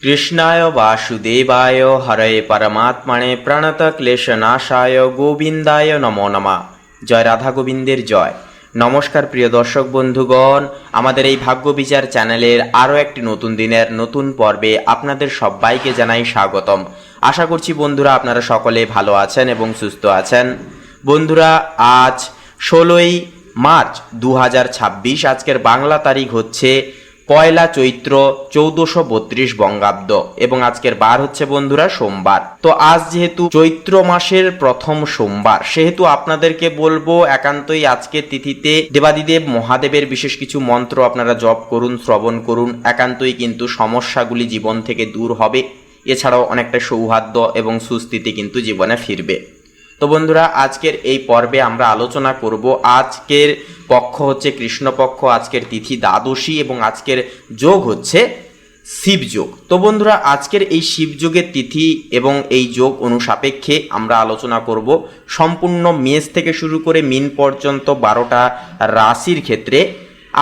কৃষ্ণায় বাসুদেবায় হরয়ে পরমাত্মনে প্রণত ক্লেশনাশায় গোবিন্দায় নমো নমঃ। জয় রাধা গোবিন্দের জয়। নমস্কার প্রিয় দর্শক বন্ধুগণ, আমাদের এই ভাগ্য বিচার চ্যানেলের আরও একটি নতুন দিনের নতুন পর্বে আপনাদের সবাইকে জানাই স্বাগতম। আশা করছি বন্ধুরা আপনারা সকলে ভালো আছেন এবং সুস্থ আছেন। বন্ধুরা আজ 16ই মার্চ 2026, আজকের বাংলা তারিখ হচ্ছে পয়লা চৈত্র 1432 বঙ্গাব্দ এবং আজকের বার হচ্ছে বন্ধুরা সোমবার। তো আজ যেহেতু চৈত্র মাসের প্রথম সোমবার, সেহেতু আপনাদেরকে বলবো একান্তই আজকের তিথিতে দেবাদিদেব মহাদেবের বিশেষ কিছু মন্ত্র আপনারা জপ করুন, শ্রবণ করুন। একান্তই কিন্তু সমস্যাগুলি জীবন থেকে দূর হবে, এছাড়াও অনেকটা সৌহার্দ্য এবং সুস্থিতি কিন্তু জীবনে ফিরবে। তো বন্ধুরা আজকের এই পর্বে আমরা আলোচনা করব, আজকের পক্ষ হচ্ছে কৃষ্ণপক্ষ, আজকের তিথি দ্বাদশী এবং আজকের যোগ হচ্ছে শিবযোগ। তো বন্ধুরা আজকের এই শিবযোগের তিথি এবং এই যোগ অনুসাপেক্ষে আমরা আলোচনা করব সম্পূর্ণ মেষ থেকে শুরু করে মিন পর্যন্ত 12টা রাশির ক্ষেত্রে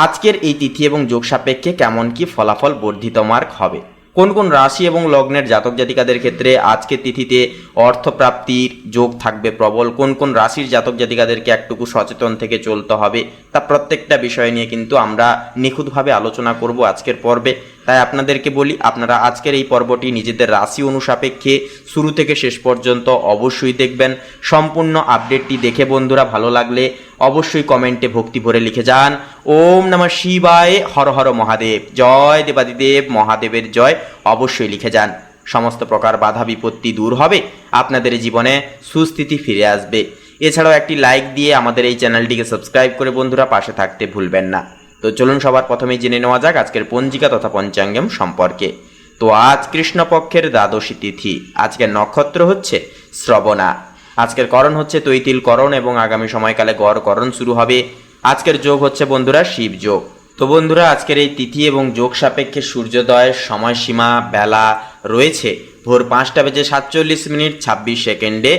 আজকের এই তিথি এবং যোগ সাপেক্ষে কেমন কি ফলাফল বর্ধিত মার্ক হবে, কোন কোন রাশি এবং লগ্নের জাতক জাতিকাদের ক্ষেত্রে আজকের তিথিতে অর্থপ্রাপ্তির যোগ থাকবে প্রবল, কোন কোন রাশির জাতক জাতিকাদেরকে একটুকু সচেতন থেকে চলতে হবে, তা প্রত্যেকটা বিষয় নিয়ে কিন্তু আমরা নিখুঁতভাবে আলোচনা করব আজকের পর্বে। তাই আপনাদেরকে বলি, আপনারা আজকের এই পর্বটি নিজেদের রাশি অনুসাপেক্ষে শুরু থেকে শেষ পর্যন্ত অবশ্যই দেখবেন। সম্পূর্ণ আপডেটটি দেখে বন্ধুরা ভালো লাগলে অবশ্যই কমেন্টে ভক্তি ভরে লিখে যান ওম নমঃ শিবায়, হর হর মহাদেব, জয় দেবাদিদেব মহাদেবের জয় অবশ্যই লিখে যান। সমস্ত প্রকার বাধা বিপত্তি দূর হবে, আপনাদের জীবনে সুস্থিতি ফিরে আসবে। এছাড়াও একটি লাইক দিয়ে আমাদের এই চ্যানেলটিকে সাবস্ক্রাইব করে বন্ধুরা পাশে থাকতে ভুলবেন না। তো চলুন সবার প্রথমেই জেনে নেওয়া যাক আজকের পঞ্জিকা তথা পঞ্চাঙ্গম সম্পর্কে। তো আজ কৃষ্ণপক্ষের দ্বাদশী তিথি, আজকের নক্ষত্র হচ্ছে শ্রবণা, আজকের করণ হচ্ছে তৈতিল করণ এবং আগামী সময়কালে গড় করণ শুরু হবে। আজকের যোগ হচ্ছে বন্ধুরা শিবযোগ। তো বন্ধুরা আজকের এই তিথি এবং যোগ সাপেক্ষে সূর্যোদয়ের সময়সীমা বেলা রয়েছে ভোর 5:47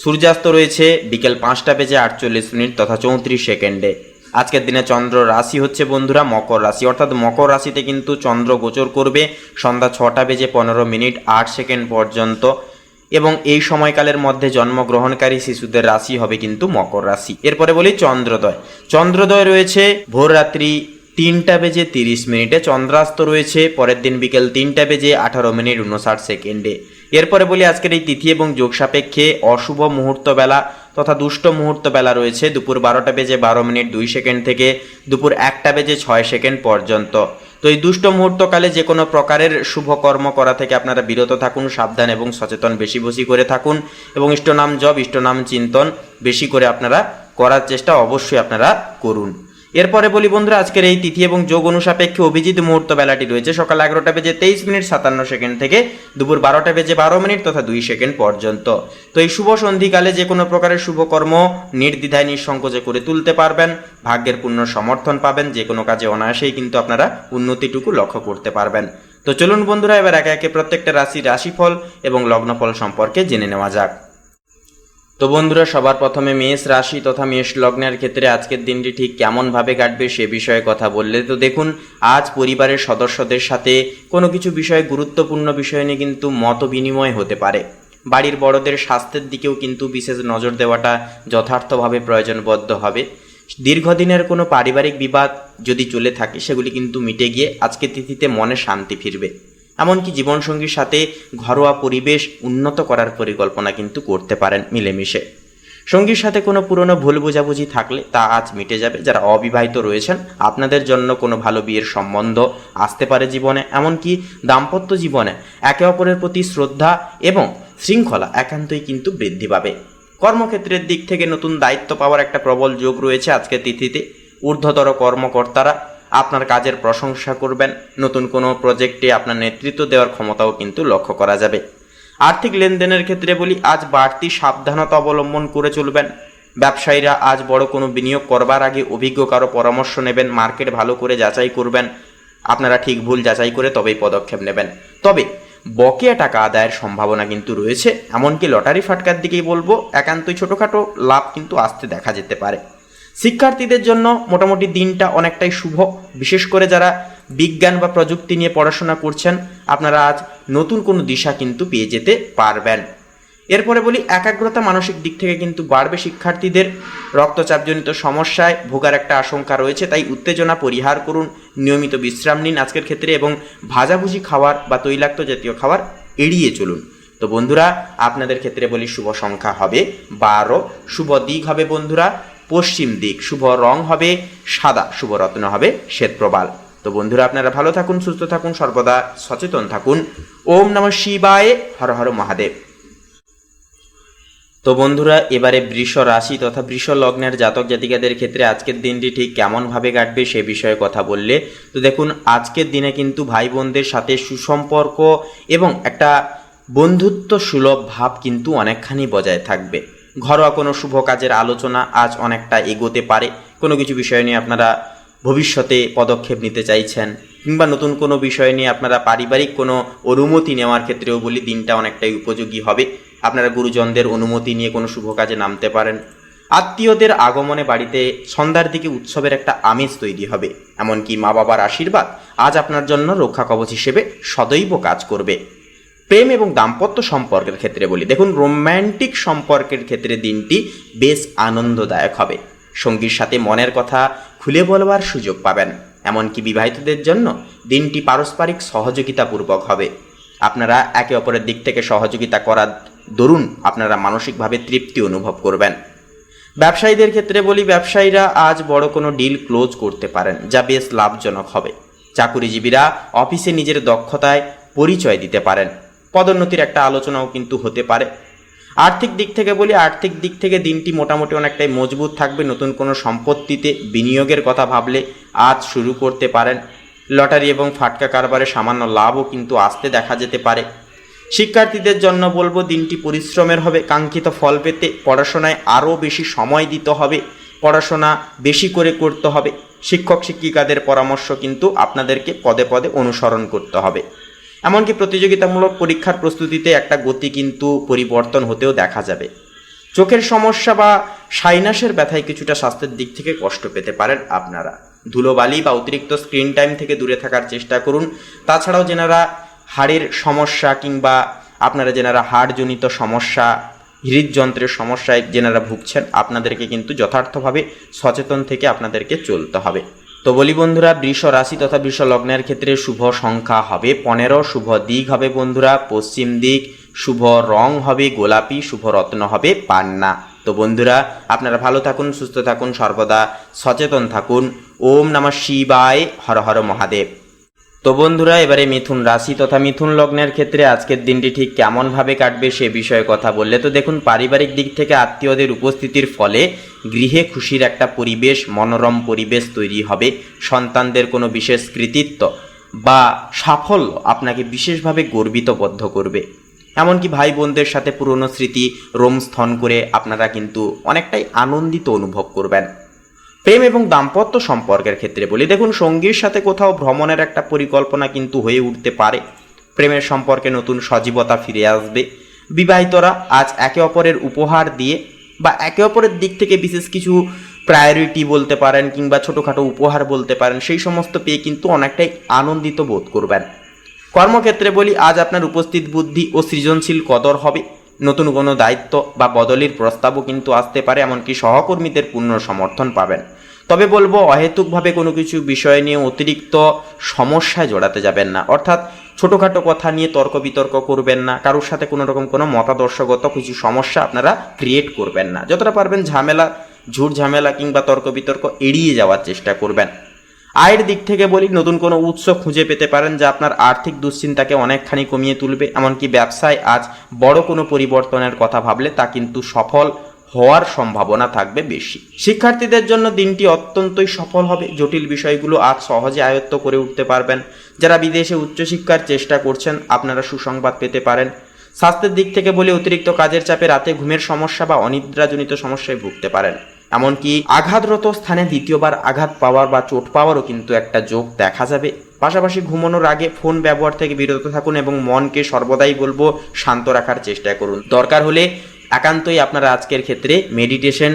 সূর্যাস্ত রয়েছে বিকেল 5:48 তথা 34 আজকের দিনে চন্দ্র রাশি হচ্ছে বন্ধুরা মকর রাশি, অর্থাৎ মকর রাশিতে কিন্তু চন্দ্র গোচর করবে সন্ধ্যা 6:15 পর্যন্ত এবং এই সময়কালের মধ্যে জন্মগ্রহণকারী শিশুদের রাশি হবে কিন্তু মকর রাশি। এরপরে বলি চন্দ্রোদয়। চন্দ্রোদয় রয়েছে ভোর রাত্রি 3:30, চন্দ্রাস্ত রয়েছে পরের দিন বিকেল 3:18 এরপরে বলি আজকের এই তিথি এবং যোগ সাপেক্ষে অশুভ মুহূর্ত বেলা তথা দুষ্ট মুহূর্ত বেলা রয়েছে দুপুর 12:12 থেকে দুপুর 1:06 পর্যন্ত। তো এই দুষ্ট মুহূর্তকালে যে কোনো প্রকারের শুভ কর্ম করা থেকে আপনারা বিরত থাকুন, সাবধান এবং সচেতন বেশি বেশি করে থাকুন এবং ইষ্টনাম জপ, ইষ্টনাম চিন্তন বেশি করে আপনারা করার চেষ্টা অবশ্যই আপনারা করুন। এরপরে বলি বন্ধুরা আজকের এই তিথি এবং যোগ অনুসাপেক্ষে অভিজিৎ মুহূর্ত বেলাটি রয়েছে সকাল 11:23 থেকে দুপুর 12:12 তথা 2 পর্যন্ত। তো এই শুভ সন্ধিকালে যে কোনো প্রকারের শুভকর্ম নির্দ্বিধায় নিঃসংকোচে করে তুলতে পারবেন, ভাগ্যের পূর্ণ সমর্থন পাবেন, যে কোনো কাজে অনায়াসেই কিন্তু আপনারা উন্নতিটুকু লক্ষ্য করতে পারবেন। তো চলুন বন্ধুরা এবার একে একে প্রত্যেকটা রাশির রাশিফল এবং লগ্নফল সম্পর্কে জেনে নেওয়া যাক। তো বন্ধুরা সবার প্রথমে মেষ রাশি তথা মেষ লগ্নের ক্ষেত্রে আজকের দিনটি ঠিক কেমনভাবে কাটবে সে বিষয়ে কথা বললে, তো দেখুন আজ পরিবারের সদস্যদের সাথে কোনো কিছু বিষয়ে গুরুত্বপূর্ণ বিষয় নিয়ে কিন্তু মত বিনিময় হতে পারে। বাড়ির বড়দের স্বাস্থ্যের দিকেও কিন্তু বিশেষ নজর দেওয়াটা যথার্থভাবে প্রয়োজনবদ্ধ হবে। দীর্ঘদিনের কোনো পারিবারিক বিবাদ যদি চলে থাকে সেগুলি কিন্তু মিটে গিয়ে আজকের তিথিতে মনে শান্তি ফিরবে। এমনকি জীবনসঙ্গীর সাথে ঘরোয়া পরিবেশ উন্নত করার পরিকল্পনা কিন্তু করতে পারেন মিলেমিশে। সঙ্গীর সাথে কোনো পুরনো ভুল বোঝাবুঝি থাকলে তা আজ মিটে যাবে। যারা অবিবাহিত রয়েছেন আপনাদের জন্য কোনো ভালো বিয়ের সম্বন্ধ আসতে পারে জীবনে। এমনকি দাম্পত্য জীবনে একে অপরের প্রতি শ্রদ্ধা এবং শৃঙ্খলা একান্তই কিন্তু বৃদ্ধি পাবে। কর্মক্ষেত্রের দিক থেকে নতুন দায়িত্ব পাওয়ার একটা প্রবল যোগ রয়েছে আজকের তিথিতে। ঊর্ধ্বতর কর্মকর্তারা আপনার কাজের প্রশংসা করবেন, নতুন কোনো প্রজেক্টে আপনার নেতৃত্ব দেওয়ার ক্ষমতাও কিন্তু লক্ষ্য করা যাবে। আর্থিক লেনদেনের ক্ষেত্রে বলি আজ বাড়তি সাবধানতা অবলম্বন করে চলবেন। ব্যবসায়ীরা আজ বড় কোনো বিনিয়োগ করবার আগে অভিজ্ঞ কারো পরামর্শ নেবেন, মার্কেট ভালো করে যাচাই করবেন, আপনারা ঠিক ভুল যাচাই করে তবেই পদক্ষেপ নেবেন। তবে বকেয়া টাকা আদায়ের সম্ভাবনা কিন্তু রয়েছে, এমনকি লটারি ফাটকার দিকেই বলবো একান্তই ছোটোখাটো লাভ কিন্তু আসতে দেখা যেতে পারে। শিক্ষার্থীদের জন্য মোটামুটি দিনটা অনেকটাই শুভ, বিশেষ করে যারা বিজ্ঞান বা প্রযুক্তি নিয়ে পড়াশোনা করছেন, আপনারা আজ নতুন কোনো দিশা কিন্তু পেয়ে যেতে পারবেন। এরপরে বলি একাগ্রতা মানসিক দিক থেকে কিন্তু বাড়বে। শিক্ষার্থীদের রক্তচাপজনিত সমস্যায় ভোগার একটা আশঙ্কা রয়েছে, তাই উত্তেজনা পরিহার করুন, নিয়মিত বিশ্রাম নিন আজকের ক্ষেত্রে এবং ভাজাভুজি খাবার বা তৈলাক্ত জাতীয় খাবার এড়িয়ে চলুন। তো বন্ধুরা, আপনাদের ক্ষেত্রে বলি শুভ সংখ্যা হবে 12, শুভ দিক হবে বন্ধুরা পশ্চিম দিক, শুভ রং হবে সাদা, শুভ রত্ন হবে শ্বেতপ্রবাল। তো বন্ধুরা, আপনারা ভালো থাকুন, সুস্থ থাকুন, সর্বদা সচেতন থাকুন। ওম নমঃ শিবায়, হর হর মহাদেব। তো বন্ধুরা, এবারে বৃষ রাশি তথা বৃষ লগ্নের জাতক জাতিকাদের ক্ষেত্রে আজকের দিনটি ঠিক কেমনভাবে কাটবে সে বিষয়ে কথা বললে, তো দেখুন, আজকের দিনে কিন্তু ভাই বোনদের সাথে সুসম্পর্ক এবং একটা বন্ধুত্ব সুলভ ভাব কিন্তু অনেকখানি বজায় থাকবে। ঘরোয়া কোনো শুভ কাজের আলোচনা আজ অনেকটা এগোতে পারে। কোনো কিছু বিষয় নিয়ে আপনারা ভবিষ্যতে পদক্ষেপ নিতে চাইছেন, কিংবা নতুন কোনো বিষয় নিয়ে আপনারা পারিবারিক কোনো অনুমতি নেওয়ার ক্ষেত্রেও বলি দিনটা অনেকটাই উপযোগী হবে। আপনারা গুরুজনদের অনুমতি নিয়ে কোনো শুভ কাজে নামতে পারেন। আত্মীয়দের আগমনে বাড়িতে সন্ধ্যার দিকে উৎসবের একটা আমেজ তৈরি হবে। এমনকি মা বাবার আশীর্বাদ আজ আপনার জন্য রক্ষা কবচ হিসেবে সদৈব কাজ করবে। প্রেম এবং দাম্পত্য সম্পর্কের ক্ষেত্রে বলি, দেখুন, রোম্যান্টিক সম্পর্কের ক্ষেত্রে দিনটি বেশ আনন্দদায়ক হবে। সঙ্গীর সাথে মনের কথা খুলে বলবার সুযোগ পাবেন। এমনকি বিবাহিতদের জন্য দিনটি পারস্পরিক সহযোগিতাপূর্বক হবে। আপনারা একে অপরের দিক থেকে সহযোগিতা করার দরুন আপনারা মানসিকভাবে তৃপ্তি অনুভব করবেন। ব্যবসায়ীদের ক্ষেত্রে বলি, ব্যবসায়ীরা আজ বড় কোনো ডিল ক্লোজ করতে পারেন, যা বেশ লাভজনক হবে। চাকুরিজীবীরা অফিসে নিজের দক্ষতায় পরিচয় দিতে পারেন। পদোন্নতির একটা আলোচনাও কিন্তু হতে পারে। আর্থিক দিক থেকে বলি, আর্থিক দিক থেকে দিনটি মোটামুটি অনেকটাই মজবুত থাকবে। নতুন কোনো সম্পত্তিতে বিনিয়োগের কথা ভাবলে আজ শুরু করতে পারেন। লটারি এবং ফাটকা কারবারে সামান্য লাভও কিন্তু আসতে দেখা যেতে পারে। শিক্ষার্থীদের জন্য বলবো, দিনটি পরিশ্রমের হবে। কাঙ্ক্ষিত ফল পেতে পড়াশোনায় আরও বেশি সময় দিতে হবে, পড়াশোনা বেশি করে করতে হবে। শিক্ষক শিক্ষিকাদের পরামর্শ কিন্তু আপনাদেরকে পদে পদে অনুসরণ করতে হবে। এমনকি প্রতিযোগিতামূলক পরীক্ষার প্রস্তুতিতে একটা গতি কিন্তু পরিবর্তন হতেও দেখা যাবে। চোখের সমস্যা বা সাইনাসের ব্যথায় কিছুটা স্বাস্থ্যের দিক থেকে কষ্ট পেতে পারেন আপনারা। ধুলোবালি বা অতিরিক্ত স্ক্রিন টাইম থেকে দূরে থাকার চেষ্টা করুন। তাছাড়াও যেনারা হাড়ের সমস্যা কিংবা আপনারা যেনারা হাড়জনিত সমস্যা, হৃদযন্ত্রের সমস্যায় যেনারা ভুগছেন, আপনাদেরকে কিন্তু যথার্থভাবে সচেতন থেকে আপনাদেরকে চলতে হবে। তো বলি বন্ধুরা, বৃষ রাশি তথা বৃষ লগ্নের ক্ষেত্রে শুভ সংখ্যা হবে 15, শুভ দিক হবে বন্ধুরা পশ্চিম দিক, শুভ রং হবে গোলাপি, শুভ রত্ন হবে পান্না। তো বন্ধুরা, আপনারা ভালো থাকুন, সুস্থ থাকুন, সর্বদা সচেতন থাকুন। ওম নমঃ শিবায়, হর হর মহাদেব। তো বন্ধুরা, এবারে মিথুন রাশি তথা মিথুন লগ্নের ক্ষেত্রে আজকের দিনটি ঠিক কেমনভাবে কাটবে সে বিষয়ে কথা বললে, তো দেখুন, পারিবারিক দিক থেকে আত্মীয়দের উপস্থিতির ফলে গৃহে খুশির একটা পরিবেশ, মনোরম পরিবেশ তৈরি হবে। সন্তানদের কোনো বিশেষ কৃতিত্ব বা সাফল্য আপনাকে বিশেষভাবে গর্বিতবদ্ধ করবে। এমনকি ভাই বোনদের সাথে পুরনো স্মৃতি রোমস্থন করে আপনারা কিন্তু অনেকটাই আনন্দিত অনুভব করবেন। প্রেম এবং দাম্পত্য সম্পর্কের ক্ষেত্রে বলি, দেখুন, সঙ্গীর সাথে কোথাও ভ্রমণের একটা পরিকল্পনা কিন্তু হয়ে উঠতে পারে। প্রেমের সম্পর্কে নতুন সজীবতা ফিরে আসবে। বিবাহিতরা আজ একে অপরের উপহার দিয়ে বা একে অপরের দিক থেকে বিশেষ কিছু প্রায়োরিটি বলতে পারেন কিংবা ছোটোখাটো উপহার বলতে পারেন, সেই সমস্ত পেয়ে কিন্তু অনেকটাই আনন্দিত বোধ করবেন। কর্মক্ষেত্রে বলি, আজ আপনার উপস্থিত বুদ্ধি ও সৃজনশীল কদর হবে। নতুন কোনো দায়িত্ব বা বদলির প্রস্তাবও কিন্তু আসতে পারে, এমনকি সহকর্মীদের পূর্ণ সমর্থন পাবেন। তবে বলবো, অহেতুকভাবে কোনো কিছু বিষয় নিয়ে অতিরিক্ত সমস্যায় জড়াতে যাবেন না, অর্থাৎ ছোটোখাটো কথা নিয়ে তর্ক বিতর্ক করবেন না। কারোর সাথে কোনো রকম কোনো মতাদর্শগত কিছু সমস্যা আপনারা ক্রিয়েট করবেন না। যতটা পারবেন ঝামেলা, ঝুট ঝামেলা কিংবা তর্ক বিতর্ক এড়িয়ে যাওয়ার চেষ্টা করবেন। আয়ের দিক থেকে বলি, নতুন কোনো উৎস খুঁজে পেতে পারেন যা আপনার আর্থিক দুশ্চিন্তাকে অনেকখানি কমিয়ে তুলবে। এমনকি ব্যবসায় আজ বড় কোনো পরিবর্তনের কথা ভাবলে তা কিন্তু সফল হওয়ার সম্ভাবনা থাকবে বেশি। শিক্ষার্থীদের জন্য দিনটি অত্যন্তই সফল হবে। জটিল বিষয়গুলো আজ সহজে আয়ত্ত করে উঠতে পারবেন। যারা বিদেশে উচ্চশিক্ষার চেষ্টা করছেন, আপনারা সুসংবাদ পেতে পারেন। স্বাস্থ্যের দিক থেকে বলি, অতিরিক্ত কাজের চাপে রাতে ঘুমের সমস্যা বা অনিদ্রাজনিত সমস্যায় ভুগতে পারেন। এমনকি আঘাতরত স্থানে দ্বিতীয়বার আঘাত পাওয়ার বা চোট পাওয়ারও কিন্তু একটা যোগ দেখা যাবে। পাশাপাশি ঘুমানোর আগে ফোন ব্যবহার থেকে বিরত থাকুন এবং মনকে সর্বদাই বলবো শান্ত রাখার চেষ্টা করুন। দরকার হলে একান্তই আপনারা আজকের ক্ষেত্রে মেডিটেশন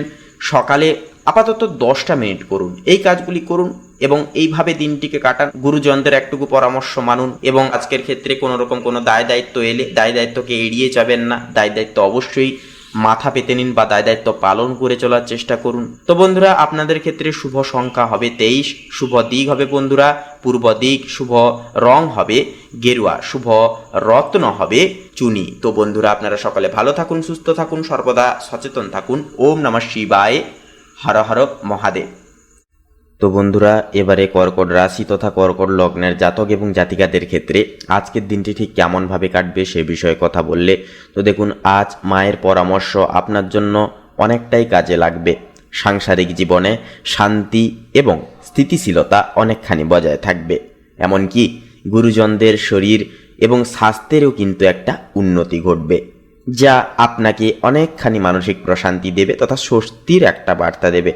সকালে আপাতত 10টা মিনিট করুন। এই কাজগুলি করুন, এবং এইভাবে দিনটিকে কাটান। গুরুজনদের একটুকু পরামর্শ মানুন এবং আজকের ক্ষেত্রে কোনো রকম কোনো দায় দায়িত্ব এলে দায় দায়িত্বকে এড়িয়ে যাবেন না। দায় দায়িত্ব অবশ্যই মাথা পেতে নিন বা দায় দায়িত্ব পালন করে চলার চেষ্টা করুন। তো বন্ধুরা, আপনাদের ক্ষেত্রে শুভ সংখ্যা হবে 23, শুভ দিক হবে বন্ধুরা পূর্ব দিক, শুভ রং হবে গেরুয়া, শুভ রত্ন হবে চুনি। তো বন্ধুরা, আপনারা সকলে ভালো থাকুন, সুস্থ থাকুন, সর্বদা সচেতন থাকুন। ওম নমঃ শিবায়, হর হর মহাদেব। তো বন্ধুরা, এবারে কর্কট রাশি তথা কর্কট লগ্নের জাতক এবং জাতিকাদের ক্ষেত্রে আজকের দিনটি ঠিক কেমনভাবে কাটবে সে বিষয়ে কথা বললে তো দেখুন, আজ মায়ের পরামর্শ আপনার জন্য অনেকটাই কাজে লাগবে। সাংসারিক জীবনে শান্তি এবং স্থিতিশীলতা অনেকখানি বজায় থাকবে। এমনকি গুরুজনদের শরীর এবং স্বাস্থ্যেরও কিন্তু একটা উন্নতি ঘটবে, যা আপনাকে অনেকখানি মানসিক প্রশান্তি দেবে তথা স্বস্তির একটা বার্তা দেবে।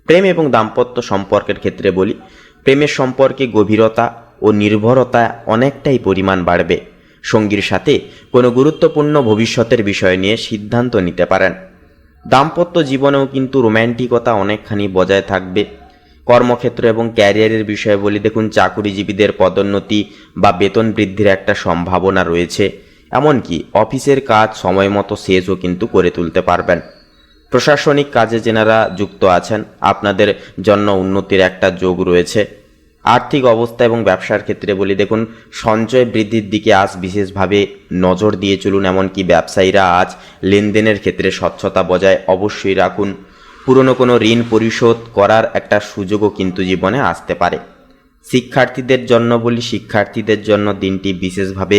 প্রেম এবং দাম্পত্য সম্পর্কের ক্ষেত্রে বলি, প্রেমের সম্পর্কে গভীরতা ও নির্ভরতা অনেকটাই পরিমাণ বাড়বে। সঙ্গীর সাথে কোনো গুরুত্বপূর্ণ ভবিষ্যতের বিষয় নিয়ে সিদ্ধান্ত নিতে পারেন। দাম্পত্য জীবনেও কিন্তু রোম্যান্টিকতা অনেকখানি বজায় থাকবে। কর্মক্ষেত্র এবং ক্যারিয়ারের বিষয়ে বলি, দেখুন চাকুরিজীবীদের পদোন্নতি বা বেতন বৃদ্ধির একটা সম্ভাবনা রয়েছে। এমনকি অফিসের কাজ সময় মতো শেষও কিন্তু করে তুলতে পারবেন। প্রশাসনিক কাজে যেনারা যুক্ত আছেন আপনাদের জন্য উন্নতির একটা যোগ রয়েছে। আর্থিক অবস্থা এবং ব্যবসার ক্ষেত্রে বলি, দেখুন সঞ্চয় বৃদ্ধির দিকে আজ বিশেষভাবে নজর দিয়ে চলুন। এমনকি ব্যবসায়ীরা আজ লেনদেনের ক্ষেত্রে স্বচ্ছতা বজায় অবশ্যই রাখুন। পুরনো কোনো ঋণ পরিশোধ করার একটা সুযোগও কিন্তু জীবনে আসতে পারে। শিক্ষার্থীদের জন্য বলি, শিক্ষার্থীদের জন্য দিনটি বিশেষভাবে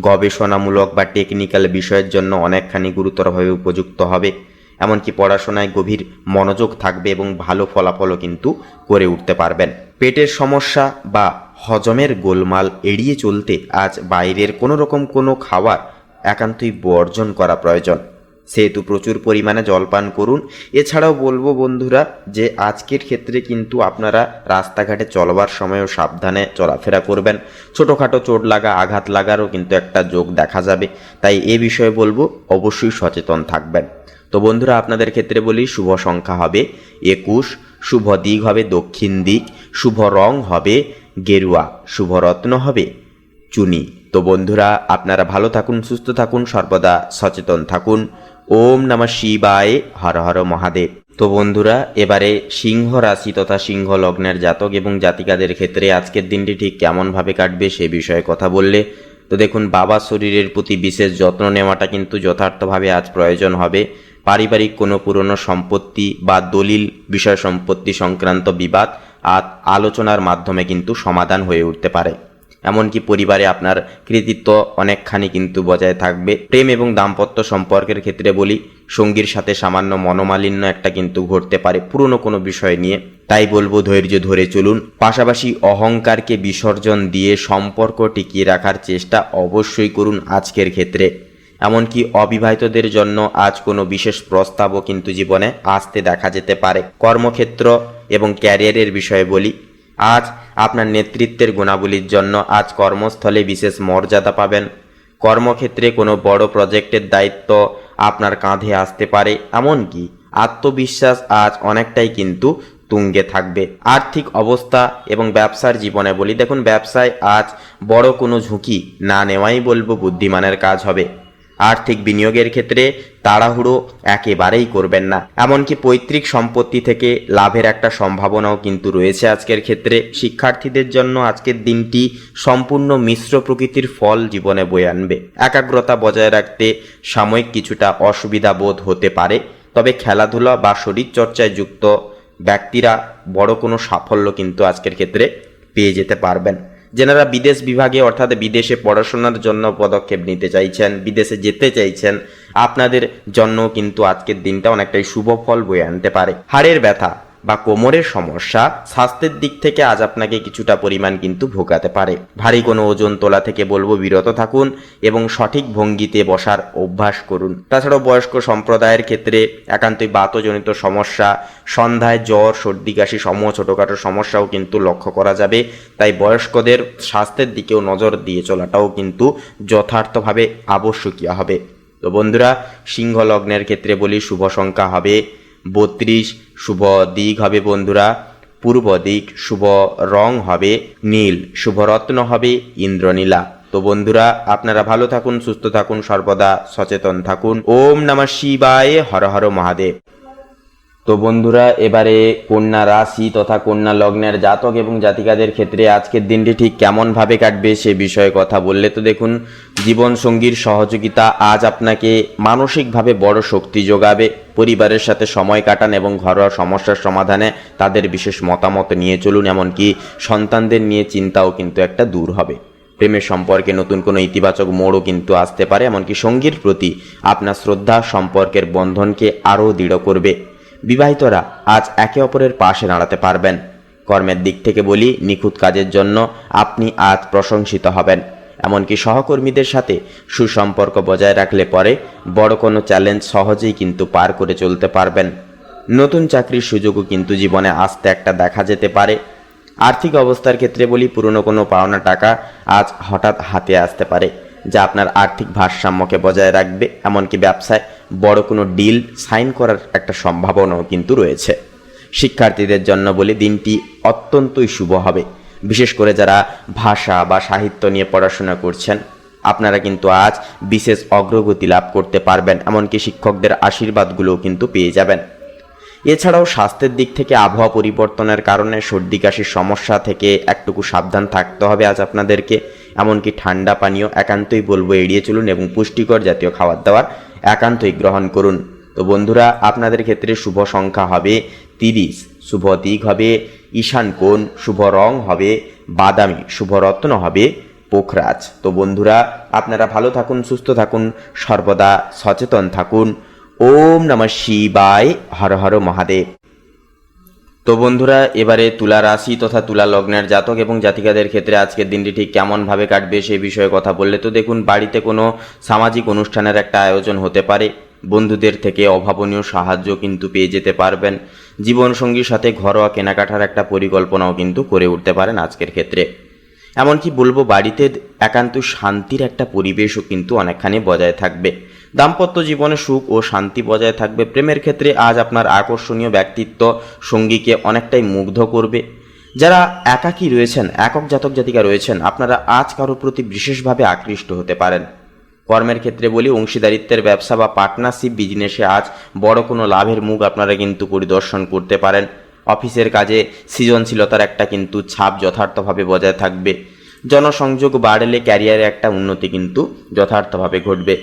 গবেষণামূলক বা টেকনিক্যাল বিষয়ের জন্য অনেকখানি গুরুতরভাবে উপযুক্ত হবে। এমনকি পড়াশোনায় গভীর মনোযোগ থাকবে এবং ভালো ফলাফলও কিন্তু করে উঠতে পারবেন। পেটের সমস্যা বা হজমের গোলমাল এড়িয়ে চলতে আজ বাইরের কোনো রকম কোনো খাবার একান্তই বর্জন করা প্রয়োজন। সেহেতু প্রচুর পরিমাণে জলপান করুন। এছাড়াও বলবো বন্ধুরা যে আজকের ক্ষেত্রে কিন্তু আপনারা রাস্তাঘাটে চলবার সময়ও সাবধানে চলাফেরা করবেন। ছোটোখাটো চোট লাগা, আঘাত লাগারও কিন্তু একটা যোগ দেখা যাবে। তাই এ বিষয়ে বলবো অবশ্যই সচেতন থাকবেন। তো বন্ধুরা, আপনাদের ক্ষেত্রে বলি শুভ সংখ্যা হবে 21, শুভ দিক হবে দক্ষিণ দিক, শুভ রং হবে গেরুয়া, শুভ রত্ন হবে চুনি। তো বন্ধুরা, আপনারা ভালো থাকুন, সুস্থ থাকুন, সর্বদা সচেতন থাকুন। ওম নমঃ শিবায়, হর হর মহাদেব। তো বন্ধুরা, এবারে সিংহ রাশি তথা সিংহ লগ্নের জাতক এবং জাতিকাদের ক্ষেত্রে আজকের দিনটি ঠিক কেমনভাবে কাটবে সে বিষয়ে কথা বললে তো দেখুন, বাবার শরীরের প্রতি বিশেষ যত্ন নেওয়াটা কিন্তু যথার্থভাবে আজ প্রয়োজন হবে। পারিবারিক কোনো পুরনো সম্পত্তি বা দলিল বিষয় সম্পত্তি সংক্রান্ত বিবাদ আলোচনার মাধ্যমে কিন্তু সমাধান হয়ে উঠতে পারে। এমনকি পরিবারে আপনার কৃতিত্ব অনেকখানি কিন্তু বজায় থাকবে। প্রেম এবং দাম্পত্য সম্পর্কের ক্ষেত্রে বলি, সঙ্গীর সাথে সামান্য মনোমালিন্য একটা কিন্তু ঘটতে পারে পুরনো কোনো বিষয় নিয়ে। তাই বলবো ধৈর্য ধরে চলুন। পাশাপাশি অহংকারকে বিসর্জন দিয়ে সম্পর্ক টিকিয়ে রাখার চেষ্টা অবশ্যই করুন আজকের ক্ষেত্রে। এমনকি অবিবাহিতদের জন্য আজ কোনো বিশেষ প্রস্তাবও কিন্তু জীবনে আসতে দেখা যেতে পারে। কর্মক্ষেত্র এবং ক্যারিয়ারের বিষয়ে বলি, আজ আপনার নেতৃত্বের গুণাবলীর জন্য আজ কর্মস্থলে বিশেষ মর্যাদা পাবেন। কর্মক্ষেত্রে কোনো বড় প্রজেক্টের দায়িত্ব আপনার কাঁধে আসতে পারে। এমনকি আত্মবিশ্বাস আজ অনেকটাই কিন্তু তুঙ্গে থাকবে। আর্থিক অবস্থা এবং ব্যবসার জীবনে বলি, দেখুন ব্যবসায় আজ বড় কোনো ঝুঁকি না নেওয়াই বলবো বুদ্ধিমানের কাজ হবে। আর্থিক বিনিয়োগের ক্ষেত্রে তাড়াহুড়ো একেবারেই করবেন না। এমনকি পৈতৃক সম্পত্তি থেকে লাভের একটা সম্ভাবনাও কিন্তু রয়েছে আজকের ক্ষেত্রে। শিক্ষার্থীদের জন্য আজকের দিনটি সম্পূর্ণ মিশ্র প্রকৃতির ফল জীবনে বয়ে আনবে। একাগ্রতা বজায় রাখতে সাময়িক কিছুটা অসুবিধা বোধ হতে পারে, তবে খেলাধুলা বা শরীরচর্চায় যুক্ত ব্যক্তিরা বড় কোনো সাফল্য কিন্তু আজকের ক্ষেত্রে পেয়ে যেতে পারবেন। যেনারা বিদেশ বিভাগে অর্থাৎ বিদেশে পড়াশোনার জন্য পদক্ষেপ নিতে চাইছেন, বিদেশে যেতে চাইছেন, আপনাদের জন্য কিন্তু আজকের দিনটা অনেকটাই শুভ ফল বয়ে আনতে পারে। হাড়ের ব্যথা বা কোমরের সমস্যা স্বাস্থ্যের দিক থেকে আজ আপনাকে কিছুটা পরিমাণ কিন্তু ভোগাতে পারে। ভারী কোনো ওজন তোলা থেকে বলবো বিরত থাকুন এবং সঠিক ভঙ্গিতে বসার অভ্যাস করুন। তাছাড়াও বয়স্ক সম্প্রদায়ের ক্ষেত্রে একান্তই বাতজনিত সমস্যা, সন্ধ্যায় জ্বর, সর্দি কাশি সমূহ ছোটোখাটো সমস্যাও কিন্তু লক্ষ্য করা যাবে। তাই বয়স্কদের স্বাস্থ্যের দিকেও নজর দিয়ে চলাটাও কিন্তু যথার্থভাবে আবশ্যকীয় হবে। তো বন্ধুরা, সিংহ লগ্নের ক্ষেত্রে বলি শুভ সংখ্যা হবে 32, শুভ দিক হবে বন্ধুরা পূর্ব দিক, শুভ রং হবে নীল, শুভ রত্ন হবে ইন্দ্রনীলা। তো বন্ধুরা, আপনারা ভালো থাকুন, সুস্থ থাকুন, সর্বদা সচেতন থাকুন। ওম নমঃ শিবায়, হর হর মহাদেব। তো বন্ধুরা, এবারে কন্যা রাশি তথা কন্যা লগ্নের জাতক এবং জাতিকাদের ক্ষেত্রে আজকের দিনটি ঠিক কেমনভাবে কাটবে সে বিষয়ে কথা বললে তো দেখুন, জীবনসঙ্গীর সহযোগিতা আজ আপনাকে মানসিকভাবে বড় শক্তি যোগাবে। পরিবারের সাথে সময় কাটান এবং ঘরোয়া সমস্যার সমাধানে তাদের বিশেষ মতামত নিয়ে চলুন। এমনকি সন্তানদের নিয়ে চিন্তাও কিন্তু একটা দূর হবে। প্রেমের সম্পর্কে নতুন কোনো ইতিবাচক মোড়ও কিন্তু আসতে পারে। এমনকি সঙ্গীর প্রতি আপনার শ্রদ্ধা সম্পর্কের বন্ধনকে আরও দৃঢ় করবে। বিবাহিতরা আজ একে অপরের পাশে দাঁড়াতে পারবেন। কর্মের দিক থেকে বলি, নিখুঁত কাজের জন্য আপনি আজ প্রশংসিত হবেন। এমনকি সহকর্মীদের সাথে সুসম্পর্ক বজায় রাখলে পরে বড় কোনো চ্যালেঞ্জ সহজেই কিন্তু পার করে চলতে পারবেন। নতুন চাকরির সুযোগও কিন্তু জীবনে আসতে একটা দেখা যেতে পারে। আর্থিক অবস্থার ক্ষেত্রে বলি, পুরনো কোনো পাওনা টাকা আজ হঠাৎ হাতে আসতে পারে, যা আপনার আর্থিক ভারসাম্যকে বজায় রাখবে। এমনকি ব্যবসায় বড় কোনো ডিল সাইন করার একটা সম্ভাবনাও কিন্তু রয়েছে। শিক্ষার্থীদের জন্য বলি, দিনটি অত্যন্তই শুভ হবে। বিশেষ করে যারা ভাষা বা সাহিত্য নিয়ে পড়াশোনা করছেন, আপনারা কিন্তু আজ বিশেষ অগ্রগতি লাভ করতে পারবেন। এমনকি শিক্ষকদের আশীর্বাদগুলোও কিন্তু পেয়ে যাবেন। এছাড়াও স্বাস্থ্যের দিক থেকে আবহাওয়া পরিবর্তনের কারণে সর্দি কাশির সমস্যা থেকে একটুকু সাবধান থাকতে হবে আজ আপনাদেরকে। এমনকি ঠান্ডা পানীয় একান্তই বলবো এড়িয়ে চলুন এবং পুষ্টিকর জাতীয় খাবার দাবার একান্তই গ্রহণ করুন। তো বন্ধুরা, আপনাদের ক্ষেত্রে শুভ সংখ্যা হবে 30, শুভ দিক হবে ঈশান কোণ, শুভ রং হবে বাদামি, শুভ রত্ন হবে পোখরাজ। তো বন্ধুরা, আপনারা ভালো থাকুন, সুস্থ থাকুন, সর্বদা সচেতন থাকুন। ওম নমঃ শিবায়, হর হর মহাদেব। তো বন্ধুরা, এবারে তুলা রাশি তথা তুলা লগ্নের জাতক এবং জাতিকাদের ক্ষেত্রে আজকের দিনটি ঠিক কেমনভাবে কাটবে সেই বিষয়ে কথা বললে তো দেখুন, বাড়িতে কোনো সামাজিক অনুষ্ঠানের একটা আয়োজন হতে পারে। বন্ধুদের থেকে অভাবনীয় সাহায্য কিন্তু পেয়ে যেতে পারবেন। জীবনসঙ্গীর সাথে ঘরোয়া কেনাকাটার একটা পরিকল্পনাও কিন্তু করে উঠতে পারেন আজকের ক্ষেত্রে। এমনকি বলবো, বাড়িতে একান্ত শান্তির একটা পরিবেশও কিন্তু অনেকখানি বজায় থাকবে। দাম্পত্য জীবনে সুখ ও শান্তি বজায় থাকবে। প্রেমের ক্ষেত্রে আজ আপনার আকর্ষণীয় ব্যক্তিত্ব সঙ্গীকে অনেকটাই মুগ্ধ করবে। যারা একাকী রয়েছেন, একক জাতক জাতিকা রয়েছেন, আপনারা আজ কারোর প্রতি বিশেষভাবে আকৃষ্ট হতে পারেন। কর্মের ক্ষেত্রে বলি, অংশীদারিত্বের ব্যবসা বা পার্টনারশিপ বিজনেসে আজ বড় কোনো লাভের মুখ আপনারা কিন্তু পরিদর্শন করতে পারেন। অফিসের কাজে সৃজনশীলতার একটা কিন্তু ছাপ যথার্থভাবে বজায় থাকবে। জনসংযোগ বাড়লে ক্যারিয়ারে একটা উন্নতি কিন্তু যথার্থভাবে ঘটবে।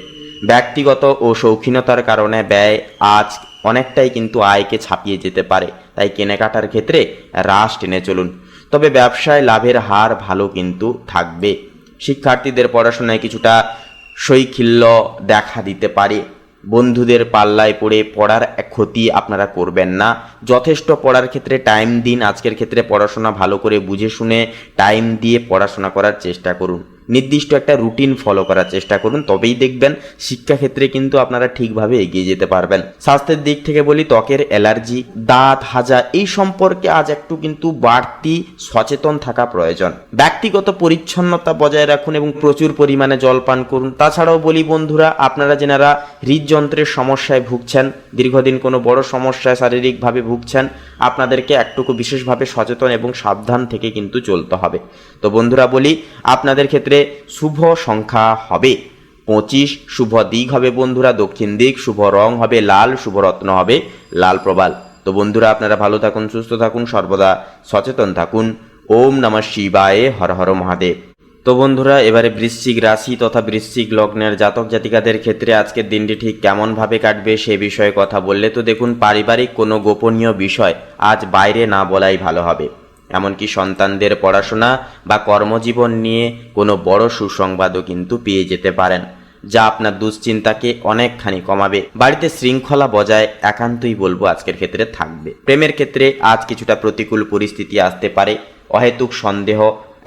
ব্যক্তিগত ও শৌখিনতার কারণে ব্যয় আজ অনেকটাই কিন্তু আয়কে ছাপিয়ে যেতে পারে, তাই কেনাকাটার ক্ষেত্রে হ্রাস টেনে চলুন। তবে ব্যবসায় লাভের হার ভালো কিন্তু থাকবে। শিক্ষার্থীদের পড়াশোনায় কিছুটা শৈথিল্য দেখা দিতে পারে। বন্ধুদের পাল্লায় পড়ে পড়ার ক্ষতি আপনারা করবেন না। যথেষ্ট পড়ার ক্ষেত্রে টাইম দিন। আজকের ক্ষেত্রে পড়াশোনা ভালো করে বুঝে শুনে টাইম দিয়ে পড়াশোনা করার চেষ্টা করুন। নির্দিষ্ট একটা রুটিন ফলো করার চেষ্টা করুন, তবেই দেখবেন শিক্ষাক্ষেত্রে কিন্তু আপনারা ঠিকভাবে এগিয়ে যেতে পারবেন। স্বাস্থ্যের দিক থেকে বলি, ত্বকের অ্যালার্জি, দাঁত হাজা এই সম্পর্কে আজ একটু কিন্তু বাড়তি সচেতন থাকা প্রয়োজন। ব্যক্তিগত পরিচ্ছন্নতা বজায় রাখুন এবং প্রচুর পরিমাণে জল পান করুন। তাছাড়াও বলি বন্ধুরা, আপনারা যেনারা হৃদযন্ত্রের সমস্যায় ভুগছেন, দীর্ঘদিন কোনো বড় সমস্যায় শারীরিকভাবে ভুগছেন, আপনাদেরকে একটুকু বিশেষভাবে সচেতন এবং সাবধান থেকে কিন্তু চলতে হবে। তো বন্ধুরা বলি, আপনাদের ক্ষেত্রে শুভ সংখ্যা হবে 25, শুভ দিক হবে বন্ধুরা দক্ষিণ দিক, শুভ রং হবে লাল, শুভ রত্ন হবে লাল প্রবাল। তো বন্ধুরা, আপনারা ভালো থাকুন, সুস্থ থাকুন, সর্বদা সচেতন থাকুন। ওম নমঃ শিবায়, হর হর মহাদেব। তো বন্ধুরা, এবারে বৃশ্চিক রাশি তথা বৃশ্চিক লগ্নের জাতক জাতিকাদের ক্ষেত্রে আজকের দিনটি ঠিক কেমনভাবে কাটবে সে বিষয়ে কথা বললে তো দেখুন, পারিবারিক কোনো গোপনীয় বিষয় আজ বাইরে না বলাই ভালো হবে। এমনকি সন্তানদের পড়াশোনা বা কর্মজীবন নিয়ে কোনো বড় সুসংবাদও কিন্তু পেয়ে যেতে পারেন, যা আপনার দুশ্চিন্তাকে অনেকখানি কমাবে। বাড়িতে শৃঙ্খলা বজায় একান্তই বলবো আজকের ক্ষেত্রে থাকবে। প্রেমের ক্ষেত্রে আজ কিছুটা প্রতিকূল পরিস্থিতি আসতে পারে। অহেতুক সন্দেহ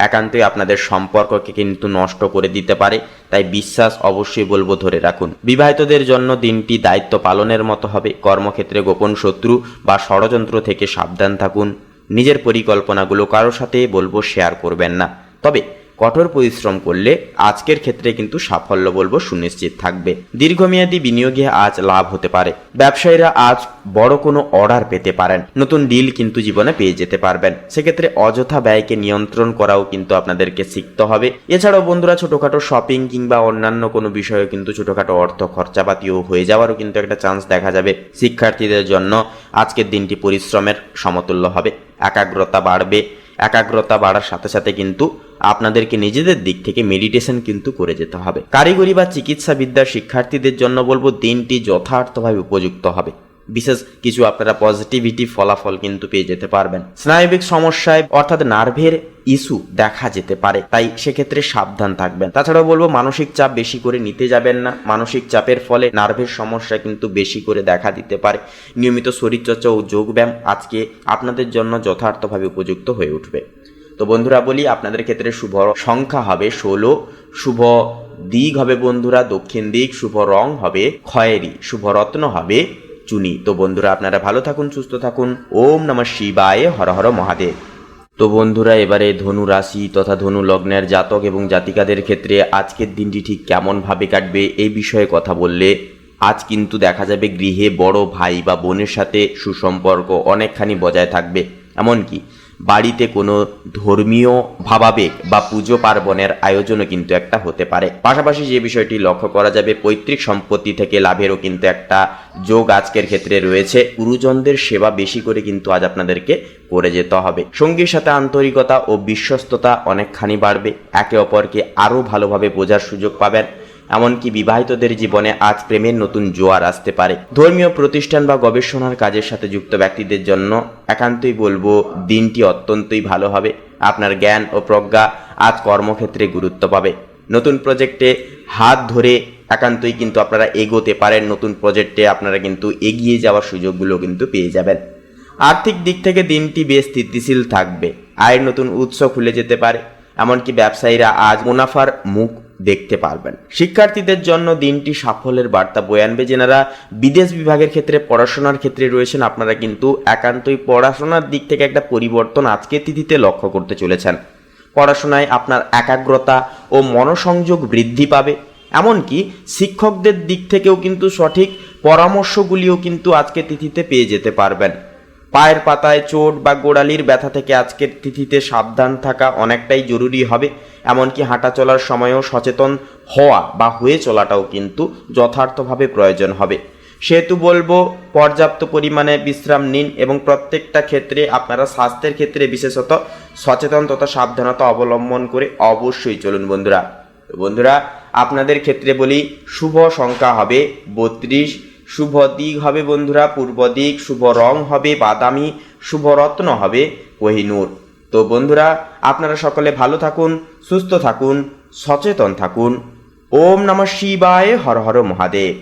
একান্তই আপনাদের সম্পর্ককে কিন্তু নষ্ট করে দিতে পারে, তাই বিশ্বাস অবশ্যই বলবো ধরে রাখুন। বিবাহিতদের জন্য দিনটি দায়িত্ব পালনের মতো হবে। কর্মক্ষেত্রে গোপন শত্রু বা ষড়যন্ত্র থেকে সাবধান থাকুন। নিজের পরিকল্পনাগুলো কারোর সাথে বলবো শেয়ার করবেন না। তবে কঠোর পরিশ্রম করলে আজকের ক্ষেত্রে কিন্তু সাফল্য বলবো সুনিশ্চিত থাকবে। দীর্ঘমেয়াদী বিনিয়োগে আজ লাভ হতে পারে। ব্যবসায়ীরা আজ বড় কোনো অর্ডার পেতে পারেন, নতুন ডিল কিন্তু জীবনে পেয়ে যেতে পারবেন। সেক্ষেত্রে অযথা ব্যয়কে নিয়ন্ত্রণ করাও কিন্তু আপনাদেরকে শিখতে হবে। এছাড়াও বন্ধুরা ছোটখাটো শপিং কিংবা অন্যান্য কোনো বিষয়ে কিন্তু ছোটখাটো অর্থ খরচাপাতিও হয়ে যাওয়ারও কিন্তু একটা চান্স দেখা যাবে। শিক্ষার্থীদের জন্য আজকের দিনটি পরিশ্রমের সমতুল্য হবে। একাগ্রতা বাড়বে। একাগ্রতা বাড়ার সাথে সাথে কিন্তু আপনাদেরকে নিজেদের দিক থেকে মেডিটেশন কিন্তু করে যেতে হবে। কারিগরি বা চিকিৎসা বিদ্যার শিক্ষার্থীদের জন্য বলবো দিনটি যথার্থভাবে উপযুক্ত হবে। বিশেষ কিছু আপনারা পজিটিভিটি ফলাফল কিন্তু পেয়ে যেতে পারবেন। স্নায়বিক সমস্যায় অর্থাৎ নার্ভের ইস্যু দেখা যেতে পারে, তাই সেক্ষেত্রে সাবধান থাকবেন। তাছাড়াও বলবো মানসিক চাপ বেশি করে নিতে যাবেন না। মানসিক চাপের ফলে নার্ভের সমস্যা কিন্তু বেশি করে দেখা দিতে পারে। নিয়মিত শরীরচর্চা ও যোগব্যায়াম আজকে আপনাদের জন্য যথার্থভাবে উপযুক্ত হয়ে উঠবে। তো বন্ধুরা বলি, আপনাদের ক্ষেত্রে শুভ সংখ্যা হবে 16, শুভ দিক হবে বন্ধুরা দক্ষিণ দিক, শুভ রং হবে খয়েরি, শুভ রত্ন হবে চুনি। তো বন্ধুরা আপনারা ভালো থাকুন, সুস্থ থাকুন। ওম নমঃ শিবায়, হর হর মহাদেব। তো বন্ধুরা এবারে ধনু রাশি তথা ধনু লগ্নের জাতক এবং জাতিকাদের ক্ষেত্রে আজকের দিনটি ঠিক কেমনভাবে কাটবে এই বিষয়ে কথা বললে আজ কিন্তু দেখা যাবে গৃহে বড় ভাই বা বোনের সাথে সুসম্পর্ক অনেকখানি বজায় থাকবে। এমনকি বাড়িতে কোনো ধর্মীয় ভাবাবেগ বা পুজো পার্বণের আয়োজনও কিন্তু একটা হতে পারে। পাশাপাশি যে বিষয়টি লক্ষ্য করা যাবে পৈতৃক সম্পত্তি থেকে লাভেরও কিন্তু একটা যোগ আজকের ক্ষেত্রে রয়েছে। গুরুজনদের সেবা বেশি করে কিন্তু আজ আপনাদেরকে করে যেতে হবে। সঙ্গীর সাথে আন্তরিকতা ও বিশ্বস্ততা অনেকখানি বাড়বে। একে অপরকে আরও ভালোভাবে বোঝার সুযোগ পাবেন। এমনকি বিবাহিতদের জীবনে আজ প্রেমের নতুন জোয়ার আসতে পারে। ধর্মীয় প্রতিষ্ঠান বা গবেষণার কাজের সাথে যুক্ত ব্যক্তিদের জন্য একান্তই বলবো দিনটি অত্যন্তই ভালো হবে। আপনার জ্ঞান ও প্রজ্ঞা আজ কর্মক্ষেত্রে গুরুত্ব পাবে। নতুন প্রজেক্টে হাত ধরে একান্তই কিন্তু আপনারা এগোতে পারেন। নতুন প্রজেক্টে আপনারা কিন্তু এগিয়ে যাওয়ার সুযোগগুলো কিন্তু পেয়ে যাবেন। আর্থিক দিক থেকে দিনটি বেশ স্থিতিশীল থাকবে। আয়ের নতুন উৎস খুলে যেতে পারে। এমনকি ব্যবসায়ীরা আজ মুনাফার মুখ দেখতে পারবেন। শিক্ষার্থীদের জন্য দিনটি সাফল্যের বার্তা বয়ে আনবে। যেনারা বিদেশ বিভাগের ক্ষেত্রে পড়াশোনার ক্ষেত্রে রয়েছেন আপনারা কিন্তু একান্তই পড়াশোনার দিক থেকে একটা পরিবর্তন আজকের তিথিতে লক্ষ্য করতে চলেছেন। পড়াশোনায় আপনার একাগ্রতা ও মনোসংযোগ বৃদ্ধি পাবে। এমনকি শিক্ষকদের দিক থেকেও কিন্তু সঠিক পরামর্শগুলিও কিন্তু আজকের তিথিতে পেয়ে যেতে পারবেন। পায়ের পাতায় চোট বা গোড়ালির ব্যথা থেকে আজকের তিথিতে সাবধান থাকা অনেকটাই জরুরি হবে। এমনকি হাঁটা চলার সময়ও সচেতন হওয়া বা হয়ে চলাটাও কিন্তু যথার্থভাবে প্রয়োজন হবে। সেহেতু বলবো পর্যাপ্ত পরিমাণে বিশ্রাম নিন এবং প্রত্যেকটা ক্ষেত্রে আপনারা স্বাস্থ্যের ক্ষেত্রে বিশেষত সচেতন তথা সাবধানতা অবলম্বন করে অবশ্যই চলুন বন্ধুরা। তো বন্ধুরা আপনাদের ক্ষেত্রে বলি শুভ সংখ্যা হবে 32, শুভ দিক হবে বন্ধুরা পূর্ব দিক, শুভ রং হবে বাদামি, শুভ রত্ন হবে কোহিনূর। তো বন্ধুরা আপনারা সকলে ভালো থাকুন, সুস্থ থাকুন, সচেতন থাকুন। ওম নমঃ শিবায়, হর হর মহাদেব।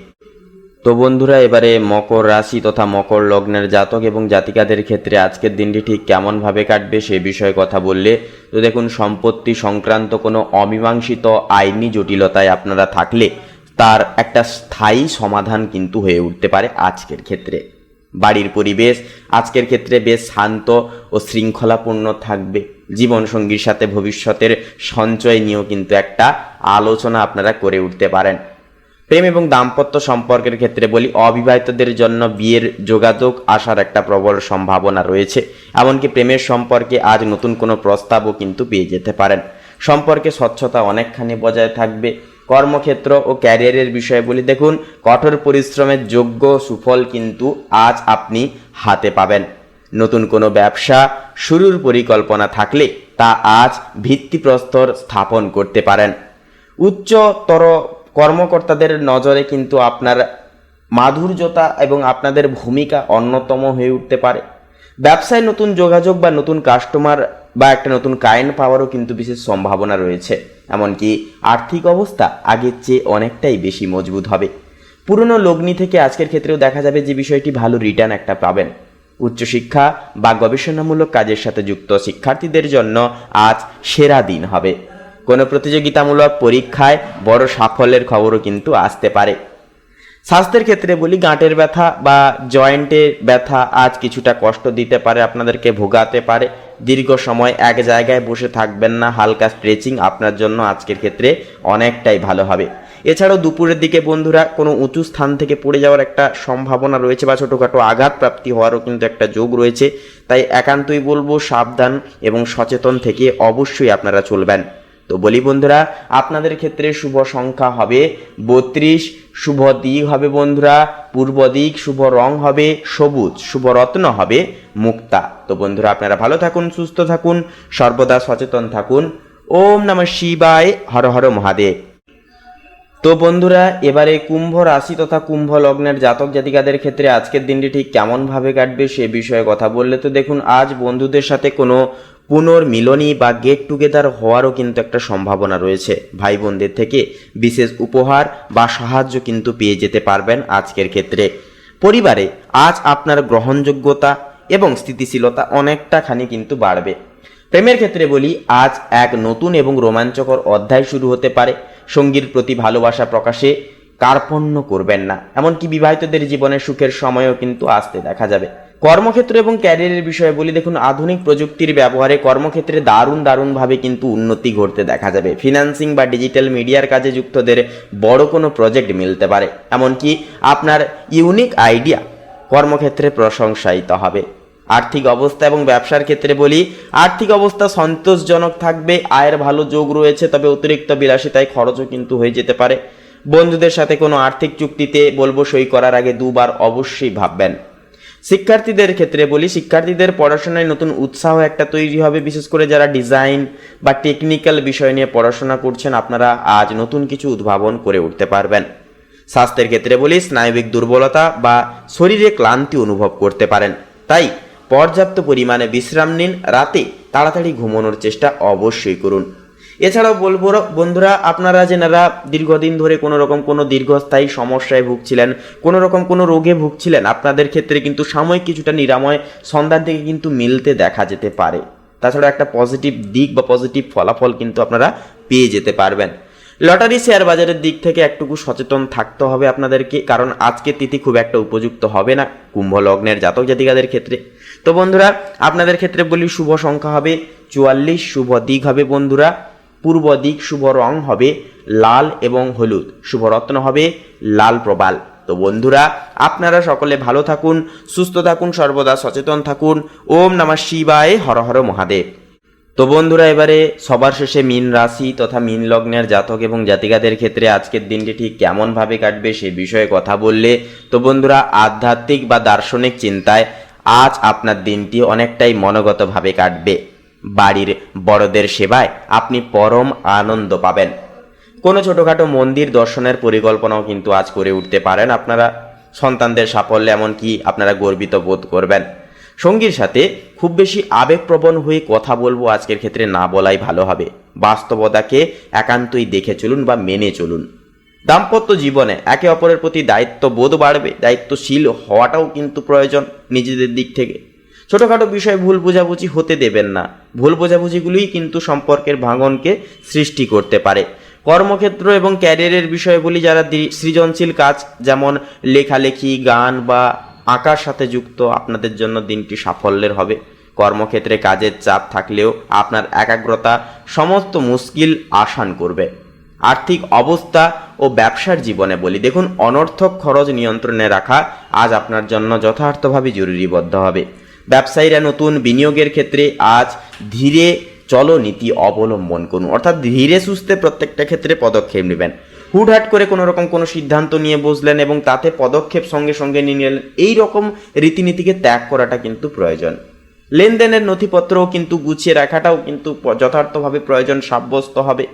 তো বন্ধুরা এবারে মকর রাশি তথা মকর লগ্নের জাতক এবং জাতিকাদের ক্ষেত্রে আজকের দিনটি ঠিক কেমনভাবে কাটবে সে বিষয়ে কথা বললে তো দেখুন, সম্পত্তি সংক্রান্ত কোনো অমীমাংসিত আইনি জটিলতায় আপনারা থাকলে তার একটা স্থায়ী সমাধান কিন্তু হয়ে উঠতে পারে আজকের ক্ষেত্রে। বাড়ির পরিবেশ আজকের ক্ষেত্রে বেশ শান্ত ও শৃঙ্খলাপূর্ণ থাকবে। জীবনসঙ্গীর সাথে ভবিষ্যতের সঞ্চয় নিয়েও কিন্তু একটা আলোচনা আপনারা করে উঠতে পারেন। প্রেম এবং দাম্পত্য সম্পর্কের ক্ষেত্রে বলি অবিবাহিতদের জন্য বিয়ের যোগাযোগ আসার একটা প্রবল সম্ভাবনা রয়েছে। এমনকি প্রেমের সম্পর্কে আজ নতুন কোনো প্রস্তাবও কিন্তু পেয়ে যেতে পারেন। সম্পর্কে স্বচ্ছতা অনেকখানি বজায় থাকবে। কর্মক্ষেত্র ও ক্যারিয়ারের বিষয়ে বলি দেখুন, কঠোর পরিশ্রমের যোগ্য সুফল কিন্তু আজ আপনি হাতে পাবেন। নতুন কোনো ব্যবসা শুরুর পরিকল্পনা থাকলে তা আজ ভিত্তিপ্রস্তর স্থাপন করতে পারেন। উচ্চতর কর্মকর্তাদের নজরে কিন্তু আপনার মাধুর্যতা এবং আপনাদের ভূমিকা অন্যতম হয়ে উঠতে পারে। ব্যবসায় নতুন যোগাযোগ বা নতুন কাস্টমার বা একটা নতুন ক্লায়েন্ট পাওয়ারও কিন্তু বিশেষ সম্ভাবনা রয়েছে। এমনকি আর্থিক অবস্থা আগের চেয়ে অনেকটাই বেশি মজবুত হবে। পুরনো লগ্নি থেকে আজকের ক্ষেত্রেও দেখা যাবে যে বিষয়টি ভালো রিটার্ন একটা পাবেন। উচ্চশিক্ষা বা গবেষণামূলক কাজের সাথে যুক্ত শিক্ষার্থীদের জন্য আজ সেরা দিন হবে। কোনো প্রতিযোগিতামূলক পরীক্ষায় বড় সাফল্যের খবরও কিন্তু আসতে পারে। স্বাস্থ্যের ক্ষেত্রে বলি গাঁটের ব্যথা বা জয়েন্টের ব্যথা আজ কিছুটা কষ্ট দিতে পারে, আপনাদেরকে ভোগাতে পারে। দীর্ঘ সময় এক জায়গায় বসে থাকবেন না, হালকা স্ট্রেচিং আপনার জন্য আজকের ক্ষেত্রে অনেকটাই ভালো হবে। এছাড়াও দুপুরের দিকে বন্ধুরা কোনো উঁচু স্থান থেকে পড়ে যাওয়ার একটা সম্ভাবনা রয়েছে বা ছোটোখাটো আঘাত প্রাপ্তি হওয়ারও কিন্তু একটা যোগ রয়েছে, তাই একান্তই বলবো সাবধান এবং সচেতন থেকে অবশ্যই আপনারা চলবেন। তো বলি বন্ধুরা, আপনাদের ক্ষেত্রে শুভ সংখ্যা হবে 32, শুভ দিক হবে বন্ধুরা পূর্ব দিক, শুভ রং হবে সবুজ, শুভ রত্ন হবে মুক্তা। তো বন্ধুরা আপনারা ভালো থাকুন, সুস্থ থাকুন, সর্বদা সচেতন থাকুন। ওম নমঃ শিবায়, হর হর মহাদেব। তো বন্ধুরা এবারে কুম্ভ রাশি তথা কুম্ভ লগ্নের জাতক জাতিকাদের ক্ষেত্রে আজকের দিনটি ঠিক কেমনভাবে কাটবে সে বিষয়ে কথা বললে তো দেখুন, আজ বন্ধুদের সাথে কোনো পুনর্মিলনী বা গেট টুগেদার হওয়ারও কিন্তু একটা সম্ভাবনা রয়েছে। ভাই বোনদের থেকে বিশেষ উপহার বা সাহায্য কিন্তু পেয়ে যেতে পারবেন আজকের ক্ষেত্রে। পরিবারে আজ আপনার গ্রহণযোগ্যতা এবং স্থিতিশীলতা অনেকটা খানি কিন্তু বাড়বে। প্রেমের ক্ষেত্রে বলি, আজ এক নতুন এবং রোমাঞ্চকর অধ্যায় শুরু হতে পারে। সঙ্গীর প্রতি ভালোবাসা প্রকাশে কার্পণ্য করবেন না, এমনকি বিবাহিতদের জীবনে সুখের সময়ও কিন্তু আসতে দেখা যাবে। কর্মক্ষেত্র এবং ক্যারিয়ারের বিষয়ে বলি, দেখুন আধুনিক প্রযুক্তির ব্যবহারে কর্মক্ষেত্রে দারুণভাবে কিন্তু উন্নতি ঘটতে দেখা যাবে। ফিন্যান্সিং বা ডিজিটাল মিডিয়ার কাজে যুক্তদের বড় কোনো প্রজেক্ট মিলতে পারে, এমনকি আপনার ইউনিক আইডিয়া কর্মক্ষেত্রে প্রশংসায়িত হবে। আর্থিক অবস্থা এবং ব্যবসার ক্ষেত্রে বলি, আর্থিক অবস্থা সন্তোষজনক থাকবে, আয়ের ভালো যোগ রয়েছে, তবে অতিরিক্ত বিলাসিতায় খরচও কিন্তু হয়ে যেতে পারে। বন্ধুদের সাথে কোনো আর্থিক চুক্তিতে বলবো সই করার আগে দুবার অবশ্যই ভাববেন। শিক্ষার্থীদের ক্ষেত্রে বলি, শিক্ষার্থীদের পড়াশোনায় নতুন উৎসাহ একটা তৈরি হবে, বিশেষ করে যারা ডিজাইন বা টেকনিক্যাল বিষয় নিয়ে পড়াশোনা করছেন আপনারা আজ নতুন কিছু উদ্ভাবন করে উঠতে পারবেন। স্বাস্থ্যের ক্ষেত্রে বলি, স্নায়বিক দুর্বলতা বা শরীরে ক্লান্তি অনুভব করতে পারেন, তাই পর্যাপ্ত পরিমাণে বিশ্রাম নিন, রাতে তাড়াতাড়ি ঘুমানোর চেষ্টা অবশ্যই করুন। এছাড়াও বলবো বন্ধুরা, আপনারা যেনারা দীর্ঘদিন ধরে কোনো দীর্ঘস্থায়ী সমস্যায় ভুগছিলেন, কোনো রোগে ভুগছিলেন, আপনাদের ক্ষেত্রে কিন্তু সাময়িক কিছুটা নিরাময় সন্ধান থেকে কিন্তু মিলতে দেখা যেতে পারে। তাছাড়া একটা পজিটিভ দিক বা পজিটিভ ফলাফল কিন্তু আপনারা পেয়ে যেতে পারবেন। লটারি শেয়ার বাজারের দিক থেকে একটুকু সচেতন থাকতে হবে আপনাদেরকে, কারণ আজকে তিথি খুব একটা উপযুক্ত হবে না কুম্ভ লগ্নের জাতক জাতিকাদের ক্ষেত্রে। তো বন্ধুরা আপনাদের ক্ষেত্রে বলি, শুভ সংখ্যা হবে 44, শুভ দিক হবে বন্ধুরা পূর্ব দিক, শুভ রং হবে লাল এবং হলুদ, শুভ রত্ন হবে লাল প্রবাল। তো বন্ধুরা আপনারা সকলে ভালো থাকুন, সুস্থ থাকুন, সর্বদা সচেতন থাকুন। ওম নমঃ শিবায়, হর হর মহাদেব। তো বন্ধুরা এবারে সবার শেষে মীন রাশি তথা মীন লগ্নের জাতক এবং জাতিকাদের ক্ষেত্রে আজকের দিনটি ঠিক কেমনভাবে কাটবে সে বিষয়ে কথা বললে তো বন্ধুরা, আধ্যাত্মিক বা দার্শনিক চিন্তায় আজ আপনার দিনটি অনেকটাই মনোগতভাবে কাটবে। বাড়ির বড়দের সেবায় আপনি পরম আনন্দ পাবেন। কোনো ছোটোখাটো মন্দির দর্শনের পরিকল্পনাও কিন্তু আজ করে উঠতে পারেন আপনারা। সন্তানদের সাফল্যে এমনকি আপনারা গর্বিত বোধ করবেন। সঙ্গীর সাথে খুব বেশি আবেগপ্রবণ হয়ে কথা বলবো আজকের ক্ষেত্রে না বলাই ভালো হবে। বাস্তবতাকে একান্তই দেখে চলুন বা মেনে চলুন। দাম্পত্য জীবনে একে অপরের প্রতি দায়িত্ববোধ বাড়বে, দায়িত্বশীল হওয়াটাও কিন্তু প্রয়োজন নিজেদের দিক থেকে। ছোটোখাটো বিষয়ে ভুল বোঝাবুঝি হতে দেবেন না, ভুল বোঝাবুঝিগুলোই কিন্তু সম্পর্কের ভাঙনকে সৃষ্টি করতে পারে। কর্মক্ষেত্র এবং ক্যারিয়ারের বিষয়ে বলি, যারা সৃজনশীল কাজ যেমন লেখালেখি, গান বা আঁকার সাথে যুক্ত, আপনাদের জন্য দিনটি সাফল্যের হবে। কর্মক্ষেত্রে কাজের চাপ থাকলেও আপনার একাগ্রতা সমস্ত মুশকিল আসান করবে। আর্থিক অবস্থা ও ব্যবসার জীবনে বলি, দেখুন অনর্থক খরচ নিয়ন্ত্রণে রাখা আজ আপনার জন্য যথার্থভাবে জরুরিবদ্ধ হবে। ব্যবসায়ীরা নতুন বিনিয়োগের ক্ষেত্রে আজ ধীরে চলো নীতি অবলম্বন করুন, অর্থাৎ ধীরে সুস্থে প্রত্যেকটা ক্ষেত্রে পদক্ষেপ নেবেন। হুটহাট করে কোনো সিদ্ধান্ত নিয়ে বসলেন এবং তাতে পদক্ষেপ সঙ্গে সঙ্গে নিয়ে নিলেন, এই রকম রীতিনীতিকে ত্যাগ করাটা কিন্তু প্রয়োজন। লেনদেনের নথিপত্রও কিন্তু গুছিয়ে রাখাটাও কিন্তু যথার্থভাবে প্রয়োজন সাব্যস্ত হবে।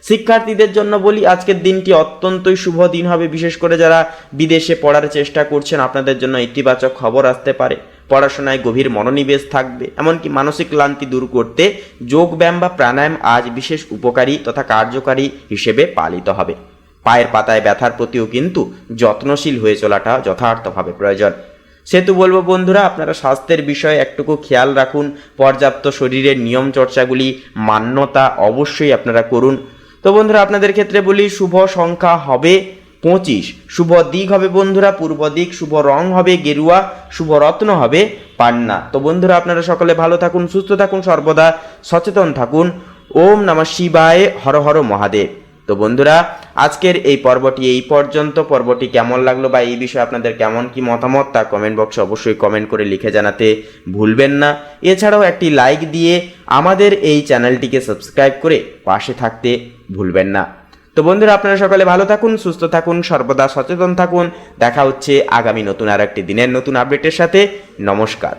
শিক্ষার্থীদের জন্য বলি, আজকের দিনটি অত্যন্তই শুভ দিন হবে। বিশেষ করে যারা বিদেশে পড়ার চেষ্টা করছেন আপনাদের জন্য ইতিবাচক খবর আসতে পারে। পড়াশোনায় গভীর মনোনিবেশ থাকবে, এমনকি মানসিক ক্লান্তি দূর করতে যোগব্যায়াম বা প্রাণায়াম আজ বিশেষ উপকারী তথা কার্যকারী হিসেবে পালিত হবে। পায়ের পাতায় ব্যথার প্রতিও কিন্তু যত্নশীল হয়ে চলাটা যথার্থভাবে প্রয়োজন। সেহেতু বলবো বন্ধুরা, আপনারা স্বাস্থ্যের বিষয়ে একটুকু খেয়াল রাখুন। পর্যাপ্ত শরীরের নিয়ম চর্চাগুলি মান্যতা অবশ্যই আপনারা করুন। তো বন্ধুরা আপনাদের ক্ষেত্রে বলি, শুভ সংখ্যা হবে 25। শুভ দিক হবে বন্ধুরা পূর্ব দিক, শুভ রং হবে গেরুয়া, শুভ রত্ন হবে পান্না। তো বন্ধুরা আপনারা সকলে ভালো থাকুন, সুস্থ থাকুন, সর্বদা সচেতন থাকুন। ওম নমঃ শিবায়, হর হর মহাদেব। তো বন্ধুরা আজকের এই পর্বটি এই পর্যন্ত। পর্বটি কেমন লাগলো বা এই বিষয়ে আপনাদের কেমন কি মতামত তা কমেন্ট বক্সে অবশ্যই কমেন্ট করে লিখে জানাতে ভুলবেন না। এছাড়াও একটি লাইক দিয়ে আমাদের এই চ্যানেলটিকে সাবস্ক্রাইব করে পাশে থাকতে ভুলবেন না। তো বন্ধুরা আপনারা সকলে ভালো থাকুন, সুস্থ থাকুন, সর্বদা সচেতন থাকুন। দেখা হচ্ছে আগামী নতুন আর একটি দিনের নতুন আপডেটের সাথে। নমস্কার।